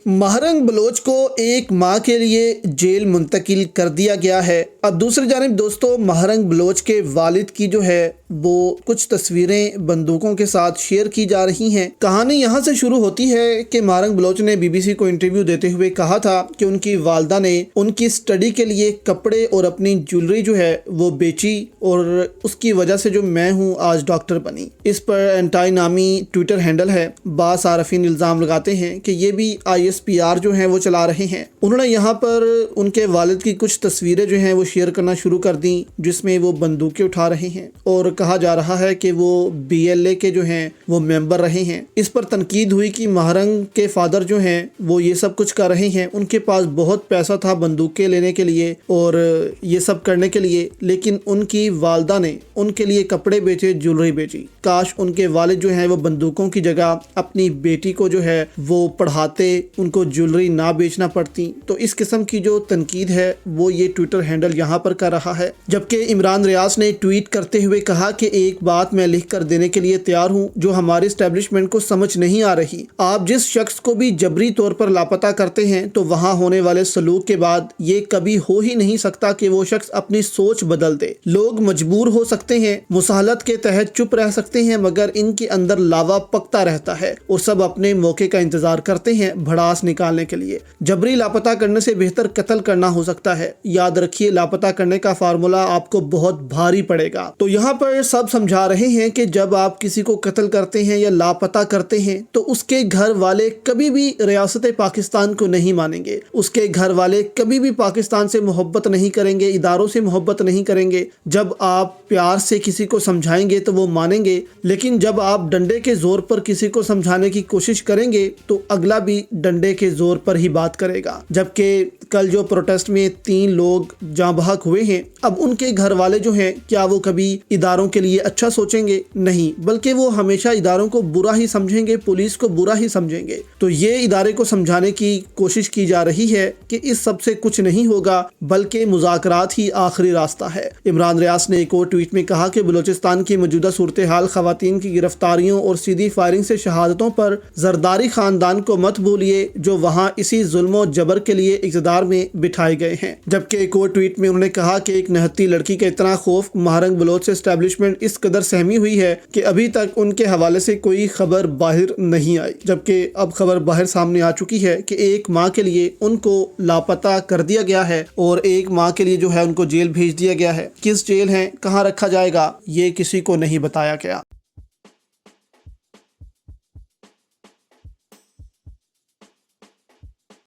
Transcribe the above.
Mahrang Bloch को एक माह के लिए जेल मुंतकिल कर दिया गया है। अब दूसरी जानिब दोस्तों, महरंग बलोच के वालिद की जो है वो कुछ तस्वीरें बंदूकों के साथ शेयर की जा रही हैं। कहानी यहाँ से शुरू होती है कि महरंग बलोच ने बीबीसी को इंटरव्यू देते हुए कहा था कि उनकी वालदा ने उनकी स्टडी के लिए कपड़े और अपनी ज्वेलरी जो है वो बेची और उसकी वजह से जो मैं हूँ आज डॉक्टर बनी। इस पर एंटाई नामी ट्विटर हैंडल है। बास आरफीन इल्ज़ाम लगाते हैं कि ये भी ISPR जो हैं वो चला रहे हैं। उन्होंने यहाँ पर उनके वालिद की कुछ तस्वीरें जो हैं वो शेयर करना शुरू कर दी, जिसमें वो बंदूकें उठा रहे हैं और कहा जा रहा है कि वो BLA के जो हैं वो मेंबर रहे हैं। इस पर तनकीद हुई कि महरंग के फादर जो हैं वो ये सब कुछ कर रहे हैं, उनके पास बहुत पैसा था बंदूकें लेने के लिए और ये सब करने के लिए, लेकिन उनकी वालदा ने उनके लिए कपड़े बेचे, ज्वेलरी बेची। काश उनके वालिद जो हैं वो बंदूकों की जगह अपनी बेटी को जो है वो पढ़ाते, उनको ज्वेलरी ना बेचना पड़ती। तो इस किस्म की जो तनकीद है वो ये ट्विटर हैंडल यहाँ पर कर रहा है। जबकि इमरान रियाज ने ट्वीट करते हुए कहा कि एक बात मैं लिख कर देने के लिए तैयार हूँ जो हमारे एस्टेब्लिशमेंट को समझ नहीं आ रही। आप जिस शख्स को भी जबरी तौर पर लापता करते हैं तो वहाँ होने वाले सलूक के बाद ये कभी हो ही नहीं सकता कि वो शख्स अपनी सोच बदल दे। लोग मजबूर हो सकते हैं, मुसाहलत के तहत चुप रह सकते हैं, मगर इनके अंदर लावा पकता रहता है और सब अपने मौके का इंतजार करते हैं भड़ास निकालने के लिए। जबरी लापता करने से बेहतर कत्ल करना हो सकता है। याद रखिए, लापता करने का फार्मूला आपको बहुत भारी पड़ेगा। तो यहाँ पर सब समझा रहे हैं कि जब आप किसी को कत्ल करते हैं या लापता करते हैं तो उसके घर वाले कभी भी रियासत पाकिस्तान को नहीं मानेंगे। उसके घर वाले कभी भी पाकिस्तान से मोहब्बत नहीं करेंगे, इदारों से मोहब्बत नहीं करेंगे। जब आप प्यार से किसी को समझाएंगे तो वो मानेंगे, लेकिन जब आप डंडे के जोर पर किसी को समझाने की कोशिश करेंगे तो अगला भी डंडे के जोर पर ही बात करेगा। जबकि कल जो प्रोटेस्ट में 3 लोग जाँ बहक हुए हैं, अब उनके घर वाले जो हैं क्या वो कभी इदारों के लिए अच्छा सोचेंगे? नहीं, बल्कि वो हमेशा इदारों को बुरा ही समझेंगे, पुलिस को बुरा ही समझेंगे। तो ये इदारे को समझाने की कोशिश की जा रही है कि इस सब से कुछ नहीं होगा, बल्कि मुज़ाकरात ही आखिरी रास्ता है। इमरान रियाज ने एक और ट्वीट में कहा कि बलूचिस्तान की मौजूदा सूरत हाल, खवातीन की गिरफ्तारियों और सीधी फायरिंग से शहादतों पर जरदारी खानदान को मत भूलिए जो वहाँ इसी जुल्म जबर के लिए इक़्तिदार में बिठाए गए हैं। जबकि एक और ट्वीट में उन्होंने कहा कि एक नहत्ती लड़की का इतना खौफ महरंग बलोच से एस्टेब्लिशमेंट इस कदर सहमी हुई है कि अभी तक उनके हवाले से कोई खबर बाहर नहीं आई। जबकि अब खबर बाहर सामने आ चुकी है कि 1 माह के लिए उनको लापता कर दिया गया है और 1 माह के लिए जो है उनको जेल भेज दिया गया है। किस जेल है, कहाँ रखा जाएगा, ये किसी को नहीं बताया गया।